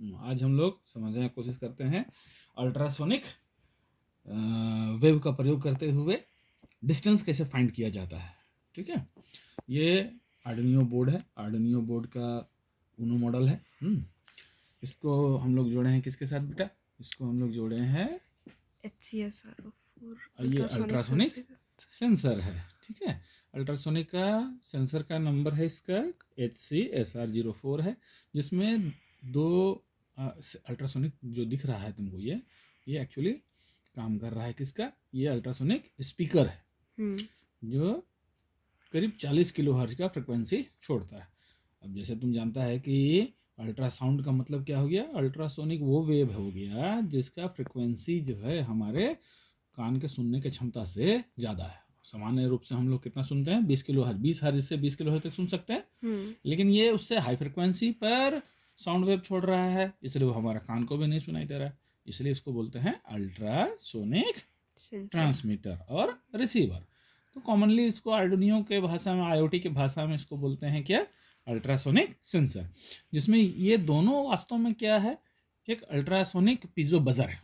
आज हम लोग समझने की कोशिश करते हैं अल्ट्रासोनिक वेव का प्रयोग करते हुए डिस्टेंस कैसे फाइंड किया जाता है। ठीक है, ये आर्डिनियो बोर्ड है। आर्डिनियो बोर्ड का ऊनो मॉडल है। इसको हम लोग जोड़े हैं किसके साथ बेटा? इसको हम लोग जोड़े हैं ये अल्ट्रासोनिक सेंसर है। ठीक है, अल्ट्रासोनिक का सेंसर का नंबर है इसका HCSR04 है, जिसमें दो अल्ट्रासोनिक जो दिख रहा है तुमको ये एक्चुअली काम कर रहा है किसका? ये अल्ट्रासोनिक स्पीकर है जो करीब 40 किलोहर्ट्ज का फ्रिक्वेंसी छोड़ता है। अब जैसे तुम जानता है कि अल्ट्रासाउंड का मतलब क्या हो गया? अल्ट्रासोनिक वो वेव हो गया जिसका फ्रिक्वेंसी जो है हमारे कान के सुनने की क्षमता से ज़्यादा है। सामान्य रूप से हम लोग कितना सुनते हैं? 20 किलोहर्ट्ज, 20 हर्ट्ज से 20 किलोहर्ट्ज तक सुन सकते हैं। लेकिन ये उससे हाई फ्रिक्वेंसी पर साउंड वेव छोड़ रहा है, इसलिए वो हमारा कान को भी नहीं सुनाई दे रहा है। इसलिए इसको बोलते हैं अल्ट्रासोनिक ट्रांसमीटर और रिसीवर। तो कॉमनली इसको आर्डिनियो के भाषा में, IoT के भाषा में इसको बोलते हैं क्या? अल्ट्रासोनिक सेंसर, जिसमें ये दोनों वास्तव में क्या है? एक अल्ट्रासोनिक पिजो बजर है।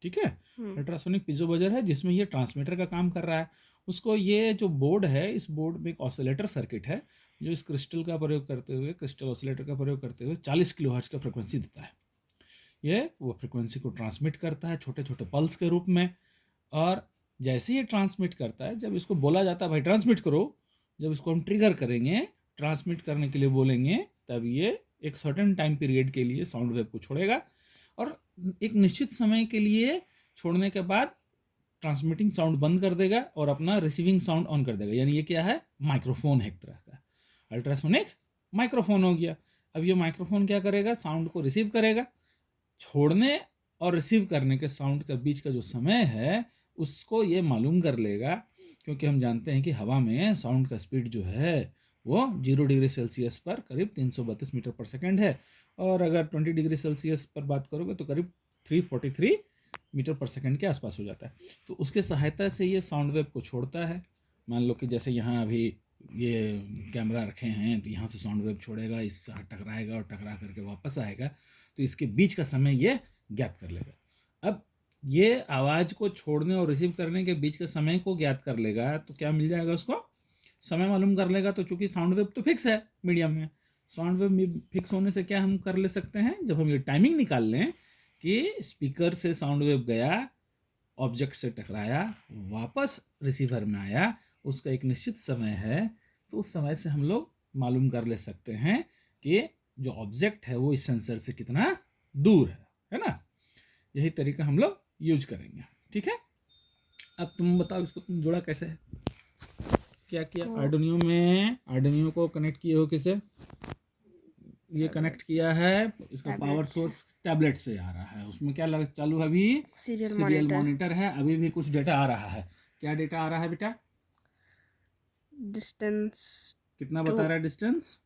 ठीक है, अल्ट्रासोनिक पिजो बजर है जिसमें ये ट्रांसमीटर का काम कर रहा है। उसको ये जो बोर्ड है, इस बोर्ड में एक ऑसिलेटर सर्किट है जो इस क्रिस्टल का प्रयोग करते हुए, क्रिस्टल ऑसिलेटर का प्रयोग करते हुए 40 किलोहर्ट्ज का फ्रिक्वेंसी देता है। ये वो फ्रिक्वेंसी को ट्रांसमिट करता है छोटे छोटे पल्स के रूप में। और जैसे ये ट्रांसमिट करता है, जब इसको बोला जाता है भाई ट्रांसमिट करो, जब इसको हम ट्रिगर करेंगे, ट्रांसमिट करने के लिए बोलेंगे, तब ये एक सर्टेन टाइम पीरियड के लिए साउंड वेव को छोड़ेगा और एक निश्चित समय के लिए छोड़ने के बाद ट्रांसमिटिंग साउंड बंद कर देगा और अपना रिसीविंग साउंड ऑन कर देगा। यानी ये क्या है? माइक्रोफोन है एक तरह का। अल्ट्रासोनिक माइक्रोफोन हो गया। अब ये माइक्रोफोन क्या करेगा? साउंड को रिसीव करेगा। छोड़ने और रिसीव करने के साउंड के बीच का जो समय है उसको ये मालूम कर लेगा, क्योंकि हम जानते हैं कि हवा में साउंड का स्पीड जो है वो 0 डिग्री सेल्सियस पर करीब 332 मीटर पर सेकेंड है, और अगर 20 डिग्री सेल्सियस पर बात करोगे तो करीब 343 मीटर पर सेकेंड के आसपास हो जाता है। तो उसके सहायता से ये साउंड वेव को छोड़ता है। मान लो कि जैसे यहाँ अभी ये कैमरा रखे हैं, तो यहाँ से साउंड वेव छोड़ेगा, इससे टकराएगा और टकरा करके वापस आएगा, तो इसके बीच का समय ये ज्ञात कर लेगा। अब ये आवाज़ को छोड़ने और रिसीव करने के बीच के समय को ज्ञात कर लेगा, तो क्या मिल जाएगा उसको? समय मालूम कर लेगा। तो चूंकि साउंड वेव तो फिक्स है मीडियम में, साउंड वेव फिक्स होने से क्या हम कर ले सकते हैं? जब हम ये टाइमिंग निकाल लें कि स्पीकर से साउंड वेव गया, ऑब्जेक्ट से टकराया, वापस रिसीवर में आया, उसका एक निश्चित समय है, तो उस समय से हम लोग मालूम कर ले सकते हैं कि जो ऑब्जेक्ट है वो इस सेंसर से कितना दूर है ना? यही तरीका हम लोग यूज करेंगे। ठीक है, अब तुम बताओ इसको तुम जोड़ा कैसे है? क्या किया? आर्डिनियो में, आर्डिनियो को कनेक्ट किए हो किसे? ये कनेक्ट किया है, इसका पावर सोर्स टैबलेट से आ रहा है। उसमें क्या चालू है अभी? सीरियल मॉनिटर है। अभी भी कुछ डेटा आ रहा है। क्या डेटा आ रहा है बेटा? डिस्टेंस कितना बता रहा है डिस्टेंस?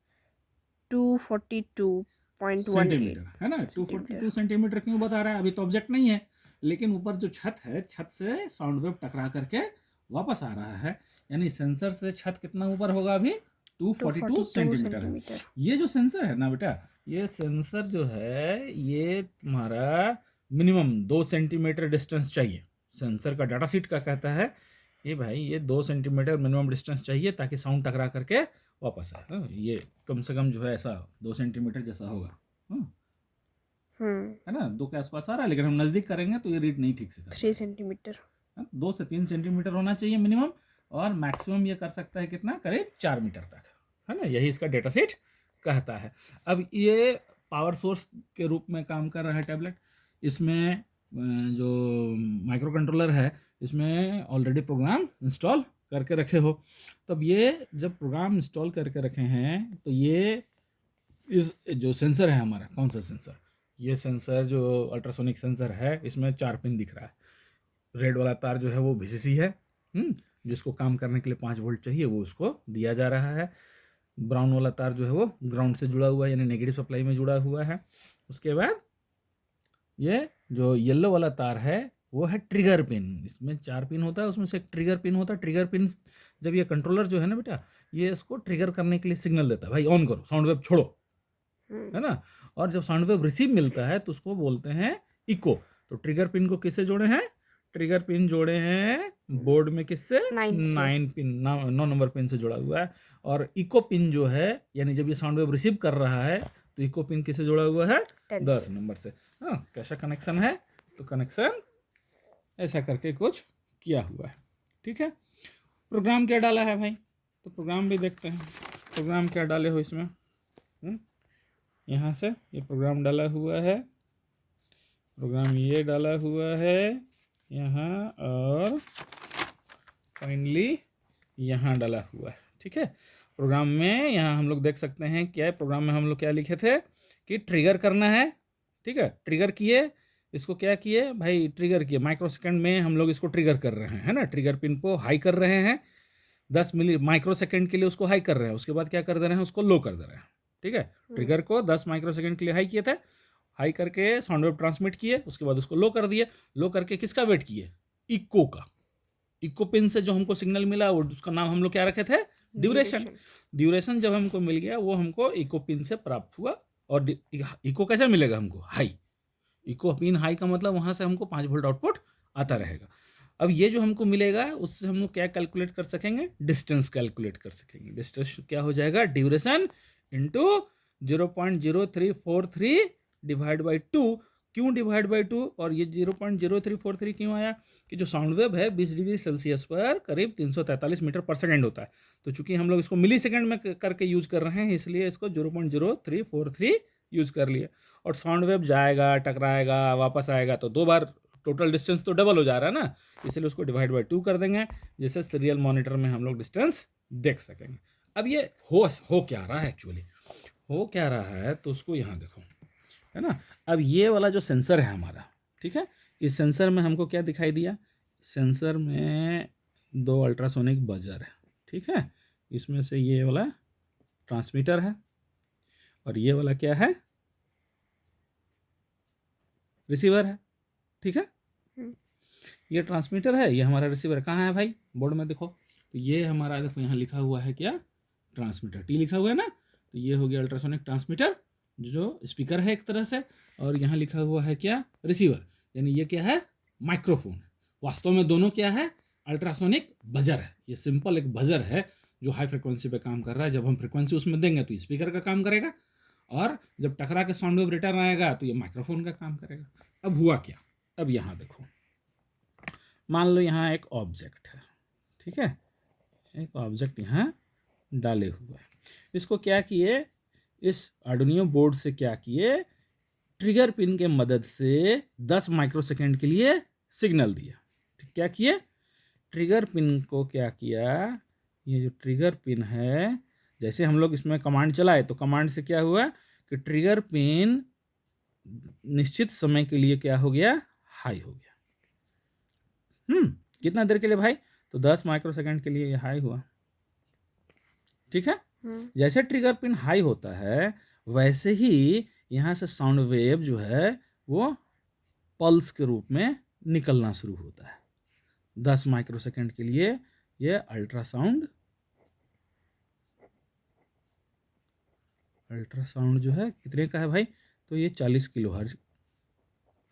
242.18 सेंटीमीटर है ना? 242 सेंटीमीटर क्यों बता रहा है? अभी तो ऑब्जेक्ट नहीं है, लेकिन ऊपर जो छत है, छत से साउंड वेव टकरा करके वापस आ रहा है। यानी सेंसर से छत कितना ऊपर होगा अभी? 242 सेंटीमीटर है। ये जो सेंसर है ना बेटा, ये सेंसर जो है ये तुम्हारा मिनिमम 2 सेंटीमीटर डिस्टेंस चाहिए। सेंसर का डाटा शीट का कहता है कि भाई ये 2 सेंटीमीटर मिनिमम डिस्टेंस चाहिए ताकि साउंड टकरा करके वापस आए। ये कम से कम जो है ऐसा 2 सेंटीमीटर जैसा होगा। है ना? 2 के आसपास आ रहा है, लेकिन हम नज़दीक करेंगे तो ये रीड नहीं ठीक से कर 3 सेंटीमीटर। 2 से 3 सेंटीमीटर होना चाहिए मिनिमम, और मैक्सिमम ये कर सकता है कितना? करीब 4 मीटर तक, है ना? यही इसका डेटा सेट कहता है। अब ये पावर सोर्स के रूप में काम कर रहा है टैबलेट। इसमें जो माइक्रो कंट्रोलर है, इसमें ऑलरेडी प्रोग्राम इंस्टॉल करके रखे हो। तब ये जब प्रोग्राम इंस्टॉल करके रखे हैं, तो ये इस जो सेंसर है हमारा, कौन सा सेंसर? ये सेंसर जो अल्ट्रासोनिक सेंसर है, इसमें 4 पिन दिख रहा है। रेड वाला तार जो है वो VCC है, जिसको काम करने के लिए 5 वोल्ट चाहिए, वो उसको दिया जा रहा है। ब्राउन वाला तार जो है वो ग्राउंड से जुड़ा हुआ है, यानी नेगेटिव सप्लाई में जुड़ा हुआ है। उसके बाद ये जो येलो वाला तार है वो है ट्रिगर पिन। इसमें 4 पिन होता है, उसमें से एक ट्रिगर पिन होता है। ट्रिगर पिन जब ये कंट्रोलर जो है ना बेटा, ये इसको ट्रिगर करने के लिए सिग्नल देता है, भाई ऑन करो, साउंड वेव छोड़ो। है ना। और जब साउंड वेव रिसीव मिलता है तो उसको बोलते हैं इको। तो ट्रिगर पिन को किससे जोड़े हैं? ट्रिगर पिन जोड़े हैं बोर्ड में किससे? 9 पिन, 9 नंबर पिन से जुड़ा हुआ है। और इको पिन जो है, यानी जब ये साउंड वेव रिसीव कर रहा है तो इको पिन किससे जुड़ा हुआ है? 10 नंबर से। हाँ, कैसा कनेक्शन है? तो कनेक्शन ऐसा करके कुछ किया हुआ है, ठीक है। प्रोग्राम क्या डाला है भाई? तो प्रोग्राम भी देखते हैं, प्रोग्राम क्या डाले हो इसमें। यहाँ से ये प्रोग्राम डाला हुआ है, प्रोग्राम ये डाला हुआ है यहाँ, और फाइनली यहाँ डाला हुआ है, ठीक है। प्रोग्राम में यहाँ हम लोग देख सकते हैं क्या है। प्रोग्राम में हम लोग क्या लिखे थे कि ट्रिगर करना है, ठीक है। ट्रिगर किए, इसको क्या किए भाई? ट्रिगर किए। माइक्रो सेकेंड में हम लोग इसको ट्रिगर कर रहे हैं, है ना। ट्रिगर पिन को हाई कर रहे हैं, 10 मिली माइक्रो सेकेंड के लिए उसको हाई कर रहे हैं। उसके बाद क्या कर दे रहे हैं? उसको लो कर दे रहे हैं, ठीक है। ट्रिगर को 10 माइक्रो सेकेंड के लिए हाई किए थे, हाई करके साउंड वेव ट्रांसमिट किए, उसके बाद उसको लो कर दिए। लो करके किसका वेट किए? इको का। इको पिन से जो हमको सिग्नल मिला वो उसका नाम हम लोग क्या रखे थे? ड्यूरेशन। ड्यूरेशन जब हमको मिल गया वो हमको इको पिन से प्राप्त हुआ। और इको कैसे मिलेगा हमको? हाई। इको पिन हाई का मतलब वहाँ से हमको 5 वोल्ट आउटपुट आता रहेगा। अब ये जो हमको मिलेगा उससे हम लोग क्या कैलकुलेट कर सकेंगे? डिस्टेंस कैलकुलेट कर सकेंगे। डिस्टेंस क्या हो जाएगा? Duration into 0.0343 divide by 2। क्यों डिवाइड बाई 2? और ये 0.0343 क्यों आया? कि जो साउंड वेव है 20 डिग्री सेल्सियस पर करीब 343 मीटर पर सेकेंड होता है। तो चूंकि हम लोग इसको मिली सेकेंड में करके यूज कर रहे हैं, इसलिए इसको 0.0343 यूज कर लिया। और साउंड वेव जाएगा, टकराएगा, वापस आएगा, तो 2 बार टोटल डिस्टेंस तो डबल हो जा रहा है ना, इसलिए उसको डिवाइड बाई 2 कर देंगे, जिससे सीरियल मॉनिटर में हम लोग डिस्टेंस देख सकेंगे। अब ये हो क्या रहा है एक्चुअली? हो क्या रहा है तो उसको यहाँ देखो, है ना। अब ये वाला जो सेंसर है हमारा, ठीक है, इस सेंसर में हमको क्या दिखाई दिया? सेंसर में 2 अल्ट्रासोनिक बजर है, ठीक है। इसमें से ये वाला ट्रांसमीटर है और ये वाला क्या है? रिसीवर है, ठीक है। ये ट्रांसमीटर है, ये हमारा रिसीवर कहाँ है भाई? बोर्ड में देखो। तो ये हमारा देखो यहाँ लिखा हुआ है क्या? ट्रांसमीटर। टी लिखा हुआ है ना, तो ये हो गया अल्ट्रासोनिक ट्रांसमीटर जो स्पीकर है एक तरह से। और यहाँ लिखा हुआ है क्या? रिसीवर। यानी ये क्या है? माइक्रोफोन। वास्तव में दोनों क्या है? अल्ट्रासोनिक बजर है। ये सिंपल एक बजर है जो हाई फ्रिक्वेंसी पे काम कर रहा है। जब हम फ्रिक्वेंसी उसमें देंगे तो स्पीकर का काम करेगा, और जब टकरा के साउंड वेव रिटर्न आएगा तो ये माइक्रोफोन का काम करेगा। अब हुआ क्या? अब यहाँ देखो, मान लो यहाँ एक ऑब्जेक्ट है, ठीक है। एक ऑब्जेक्ट यहाँ डाले हुए है। इसको क्या किए? इस आर्डुइनो बोर्ड से क्या किए? ट्रिगर पिन के मदद से 10 माइक्रोसेकंड के लिए सिग्नल दिया। क्या किए? ट्रिगर पिन को क्या किया? ये जो ट्रिगर पिन है, जैसे हम लोग इसमें कमांड चलाए तो कमांड से क्या हुआ कि ट्रिगर पिन निश्चित समय के लिए क्या हो गया? हाई हो गया। कितना देर के लिए भाई? तो 10 माइक्रोसेकंड के लिए ये हाई हुआ, ठीक है। जैसे ट्रिगर पिन हाई होता है वैसे ही यहाँ से साउंड वेव जो है वो पल्स के रूप में निकलना शुरू होता है। 10 माइक्रोसेकंड के लिए ये अल्ट्रासाउंड जो है कितने का है भाई? तो ये 40 किलोहर्ट्ज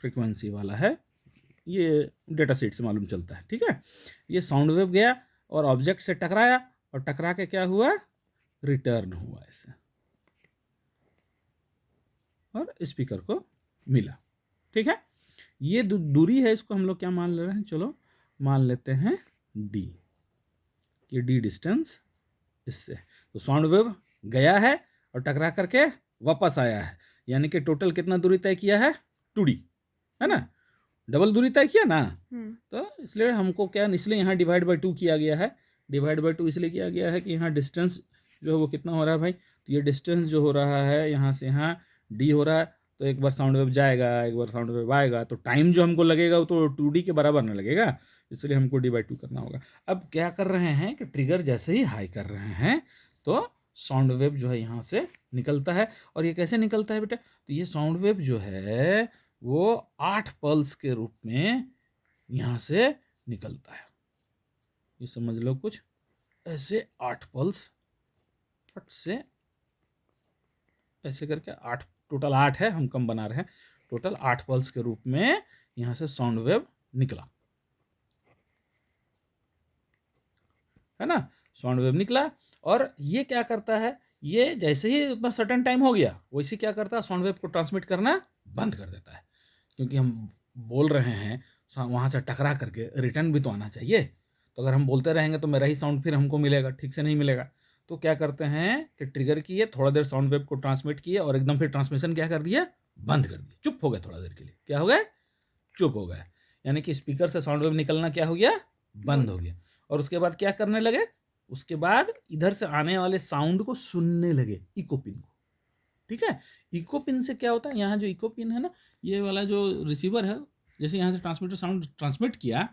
फ्रीक्वेंसी वाला है। ये डेटा शीट से मालूम चलता है, ठीक है। ये साउंड वेव गया और ऑब्जेक्ट से टकराया, और टकरा के क्या हुआ? रिटर्न हुआ ऐसे, और स्पीकर को मिला, ठीक है। ये दूरी है, इसको हम लोग क्या मान ले रहे हैं? चलो मान लेते हैं डी। ये डी डिस्टेंस इससे। तो साउंड वेव गया है और टकरा करके वापस आया है, यानी कि टोटल कितना दूरी तय किया है? 2D, है ना। डबल दूरी तय किया ना। तो इसलिए हमको क्या, इसलिए यहाँ डिवाइड बाई 2 किया गया है। डिवाइड बाई 2 इसलिए किया गया है कि यहाँ डिस्टेंस जो है वो कितना हो रहा है भाई? तो ये डिस्टेंस जो हो रहा है यहाँ से यहाँ डी हो रहा है। तो एक बार साउंड वेव जाएगा, एक बार साउंड वेव आएगा, तो टाइम जो हमको लगेगा वो तो 2D के बराबर ना लगेगा, इसलिए हमको D/2 करना होगा। अब क्या कर रहे हैं कि ट्रिगर जैसे ही हाई कर रहे हैं तो साउंड वेव जो है यहाँ से निकलता है। और ये कैसे निकलता है बेटा? तो ये साउंड वेव जो है वो 8 पल्स के रूप में यहाँ से निकलता है। ये समझ लो कुछ ऐसे 8 पल्स फट से ऐसे करके 8, टोटल 8 है, हम कम बना रहे हैं, टोटल 8 पल्स के रूप में यहाँ से साउंड वेव निकला, है ना। साउंड वेव निकला और ये क्या करता है, ये जैसे ही इतना सर्टेन टाइम हो गया वैसे क्या करता है, साउंड वेव को ट्रांसमिट करना बंद कर देता है, क्योंकि हम बोल रहे हैं वहाँ से टकरा करके रिटर्न भी तो आना चाहिए। तो अगर हम बोलते रहेंगे तो मेरा ही साउंड फिर हमको मिलेगा, ठीक से नहीं मिलेगा। तो क्या करते हैं कि ट्रिगर किए, थोड़ा देर साउंड वेव को ट्रांसमिट किए और एकदम फिर ट्रांसमिशन क्या कर दिया, बंद कर दिया, चुप हो गया थोड़ा देर के लिए, क्या हो गया, चुप हो गया। यानी कि स्पीकर से साउंड वेव निकलना क्या हो गया, बंद हो गया। और उसके बाद क्या करने लगे, उसके बाद इधर से आने वाले साउंड को सुनने लगे, इको पिन को, ठीक है। इको पिन से क्या होता है, यहाँ जो इको पिन है ना, ये वाला जो रिसीवर है, जैसे यहाँ से ट्रांसमीटर साउंड ट्रांसमिट किया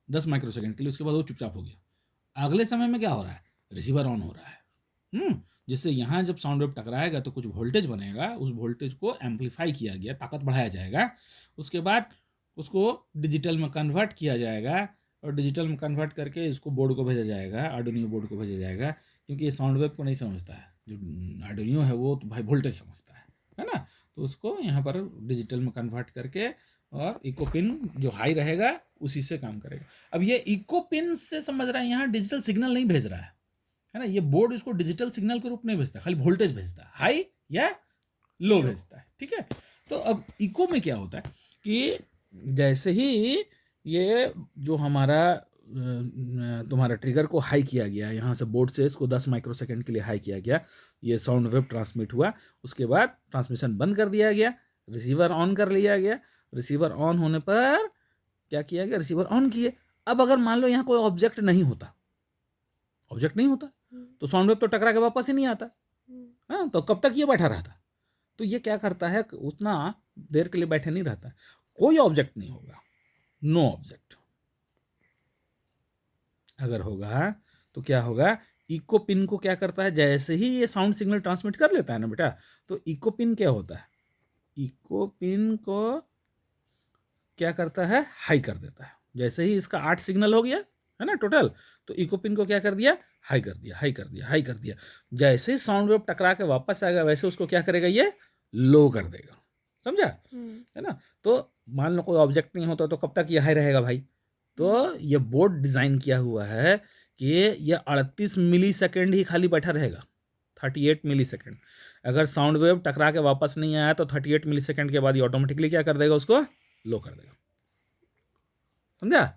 10 माइक्रोसेकंड के लिए, उसके बाद वो चुपचाप हो गया। अगले समय में क्या हो रहा है, रिसीवर ऑन हो रहा है, जिससे यहाँ जब साउंड वेव टकराएगा तो कुछ वोल्टेज बनेगा, उस वोल्टेज को एम्पलीफाई किया गया, ताकत बढ़ाया जाएगा, उसके बाद उसको डिजिटल में कन्वर्ट किया जाएगा और डिजिटल में कन्वर्ट करके इसको बोर्ड को भेजा जाएगा, आर्डुइनो बोर्ड को भेजा जाएगा, क्योंकि ये साउंड वेव को नहीं समझता है, जो आर्डुइनो है वो तो भाई वोल्टेज समझता है ना। तो उसको यहाँ पर डिजिटल में कन्वर्ट करके और इको पिन जो हाई रहेगा उसी से काम करेगा। अब ये इको पिन से समझ रहा है, यहाँ डिजिटल सिग्नल नहीं भेज रहा है ना, ये बोर्ड इसको डिजिटल सिग्नल के रूप में भेजता है, खाली वोल्टेज भेजता है, हाई या लो भेजता है, ठीक है। तो अब इको में क्या होता है कि जैसे ही ये जो हमारा तुम्हारा ट्रिगर को हाई किया गया, यहाँ से बोर्ड से इसको 10 माइक्रोसेकंड के लिए हाई किया गया, ये साउंड वेव ट्रांसमिट हुआ, उसके बाद ट्रांसमिशन बंद कर दिया गया, रिसीवर ऑन कर लिया गया। रिसीवर ऑन होने पर क्या किया गया, रिसीवर ऑन किए। अब अगर मान लो यहाँ कोई ऑब्जेक्ट नहीं होता, ऑब्जेक्ट नहीं होता तो साउंड वेव तो टकरा के वापस ही नहीं आता, हाँ, तो कब तक ये बैठा रहता। तो ये क्या करता है, उतना देर के लिए बैठे नहीं रहता, कोई ऑब्जेक्ट नहीं होगा, नो ऑब्जेक्ट। अगर होगा तो क्या होगा, इको पिन को क्या करता है, जैसे ही ये साउंड सिग्नल ट्रांसमिट कर लेता है ना बेटा, तो इको पिन क्या होता है, इको पिन को क्या करता है, हाई कर देता है। जैसे ही इसका 8 सिग्नल हो गया है ना टोटल, तो इको पिन को क्या कर दिया, हाई कर दिया, हाई कर दिया, हाई कर दिया। जैसे ही साउंड वेव टकरा के वापस आएगा वैसे उसको क्या करेगा, ये लो कर देगा, समझा, है ना। तो मान लो कोई ऑब्जेक्ट नहीं होता तो कब तक ये हाई रहेगा भाई। तो ये बोर्ड डिज़ाइन किया हुआ है कि ये 38 मिली सेकेंड ही खाली बैठा रहेगा, 38 मिली सेकेंड। अगर साउंड वेव टकरा के वापस नहीं आया तो 38 मिली सेकेंड के बाद ये ऑटोमेटिकली क्या कर देगा, उसको लो कर देगा, समझा।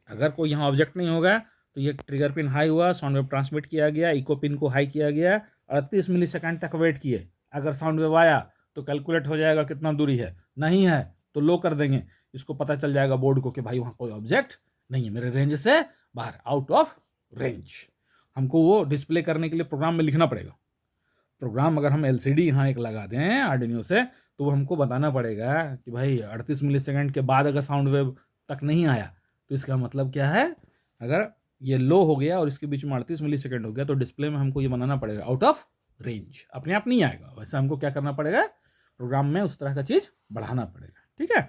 अगर कोई यहाँ ऑब्जेक्ट नहीं होगा तो ये ट्रिगर पिन हाई हुआ, साउंड वेव ट्रांसमिट किया गया, इको पिन को हाई किया गया, 38 मिली सेकेंड तक वेट किए। अगर साउंड वेव आया तो कैलकुलेट हो जाएगा कितना दूरी है, नहीं है तो लो कर देंगे, इसको पता चल जाएगा बोर्ड को कि भाई वहाँ कोई ऑब्जेक्ट नहीं है, मेरे रेंज से बाहर, आउट ऑफ रेंज। हमको वो डिस्प्ले करने के लिए प्रोग्राम में लिखना पड़ेगा। प्रोग्राम अगर हम एलसीडी यहाँ एक लगा दें आर्डिनो से, तो वो हमको बताना पड़ेगा कि भाई 38 मिली सेकेंड के बाद अगर साउंड वेव तक नहीं आया तो इसका मतलब क्या है, अगर ये लो हो गया और इसके बीच में 38 मिली सेकेंड हो गया तो डिस्प्ले में हमको ये बनाना पड़ेगा आउट ऑफ रेंज। अपने आप नहीं आएगा, वैसे हमको क्या करना पड़ेगा, प्रोग्राम में उस तरह का चीज़ बढ़ाना पड़ेगा, ठीक है।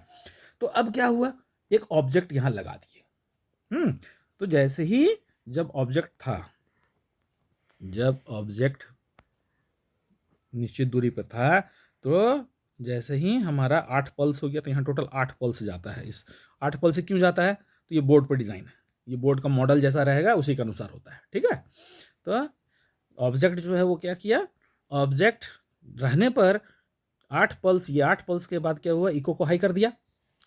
तो अब क्या हुआ, एक ऑब्जेक्ट यहाँ लगा दिए। तो जैसे ही जब ऑब्जेक्ट था, जब ऑब्जेक्ट निश्चित दूरी पर था, तो जैसे ही हमारा 8 पल्स हो गया, तो यहाँ टोटल 8 पल्स जाता है। इस 8 पल्स से क्यों जाता है, तो ये बोर्ड पर डिज़ाइन है, ये बोर्ड का मॉडल जैसा रहेगा उसी के अनुसार होता है, ठीक है। तो ऑब्जेक्ट जो है वो क्या किया, ऑब्जेक्ट रहने पर 8 पल्स, ये 8 पल्स के बाद क्या हुआ, इको को हाई कर दिया।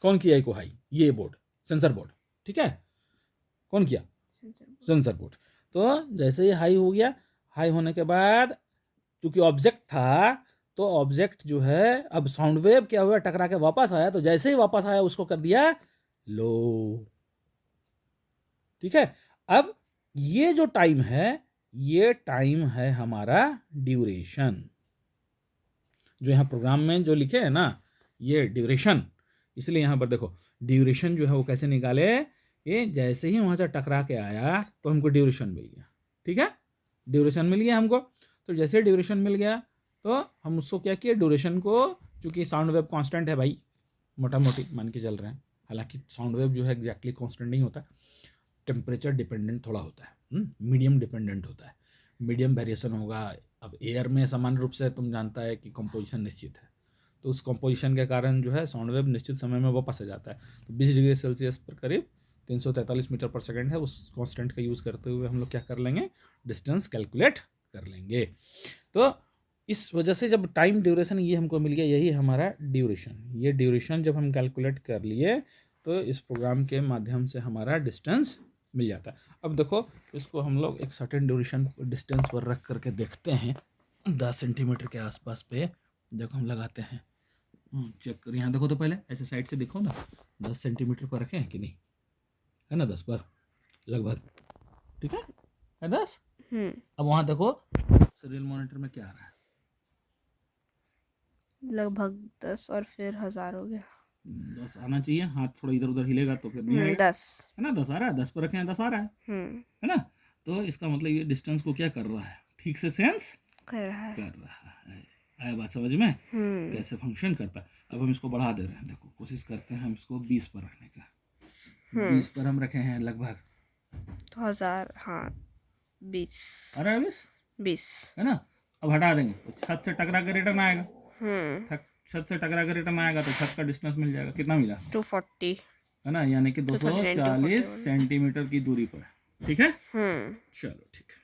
कौन किया इको हाई, ये बोर्ड, सेंसर बोर्ड, ठीक है। कौन किया, सेंसर बोर्ड। तो जैसे ही हाई हो गया, हाई होने के बाद चूंकि ऑब्जेक्ट था तो ऑब्जेक्ट जो है, अब साउंड वेव क्या हुआ, टकरा के वापस आया, तो जैसे ही वापस आया उसको कर दिया लो, ठीक है। अब ये जो टाइम है, ये टाइम है हमारा ड्यूरेशन, जो यहाँ प्रोग्राम में जो लिखे है ना, ये ड्यूरेशन। इसलिए यहाँ पर देखो ड्यूरेशन जो है वो कैसे निकाले, ये जैसे ही वहाँ से टकरा के आया तो हमको ड्यूरेशन मिल गया, ठीक है, ड्यूरेशन मिल गया हमको। तो जैसे ड्यूरेशन मिल गया तो हम उसको क्या किए, ड्यूरेशन को, चूंकि साउंड वेव कांस्टेंट है भाई, मोटा मोटी मान के चल रहे हैं, हालांकि साउंड वेव जो है एग्जैक्टली कांस्टेंट नहीं होता, टेम्परेचर डिपेंडेंट थोड़ा होता है, मीडियम डिपेंडेंट होता है, मीडियम वेरिएशन होगा अब एयर में सामान्य रूप से तुम जानता है कि कंपोजिशन निश्चित है, तो उस कंपोजिशन के कारण जो है साउंड वेव निश्चित समय में वापस आ जाता है। तो 20 डिग्री सेल्सियस पर करीब 343 मीटर पर सेकंड है, उस कांस्टेंट का यूज़ करते हुए हम लोग क्या कर लेंगे, डिस्टेंस कैलकुलेट कर लेंगे। तो इस वजह से जब टाइम ड्यूरेशन ये हमको मिल गया, यही हमारा ड्यूरेशन, ये ड्यूरेशन जब हम कैलकुलेट कर लिए तो इस प्रोग्राम के माध्यम से हमारा डिस्टेंस मिल जाता है। अब देखो इसको हम लोग एक सर्टेन ड्यूरेशन डिस्टेंस पर रख करके देखते हैं, 10 सेंटीमीटर के आसपास पे देखो हम लगाते हैं, चेक कर, यहाँ देखो तो पहले ऐसे साइड से देखो ना, 10 सेंटीमीटर पर रखे हैं कि नहीं, है ना, 10 पर लगभग, ठीक है 10। अब वहाँ देखो सीरियल मॉनिटर में क्या आ रहा है, लगभग 10 और फिर 1000 हो गया। 10 आना चाहिए, हाथ थोड़ा इधर उधर हिलेगा तो फिर नहीं आएगा, 10 है ना, 10 आ रहा है, 10 पर रखे हैं 10 आ रहा है ना। तो इसका मतलब ये डिस्टेंस को क्या कर रहा है, ठीक से सेंस कर रहा है। आया बात समझ में, कैसे फंक्शन करता है। अब हम इसको बढ़ा दे रहे हैं, देखो कोशिश करते हैं हम इसको 20 पर रखने का, 20 पर हम रखे हैं लगभग, तो 1000, हाँ 20 आ रहा है 20 है ना। अब हटा देंगे तो छत से टकरा कर रिटर्न आएगा, छत से टकरा कर रिटर्न आएगा तो छत का डिस्टेंस मिल जाएगा, कितना मिला 240, है ना, यानी कि 240 सेंटीमीटर की दूरी पर, ठीक है। चलो ठीक है।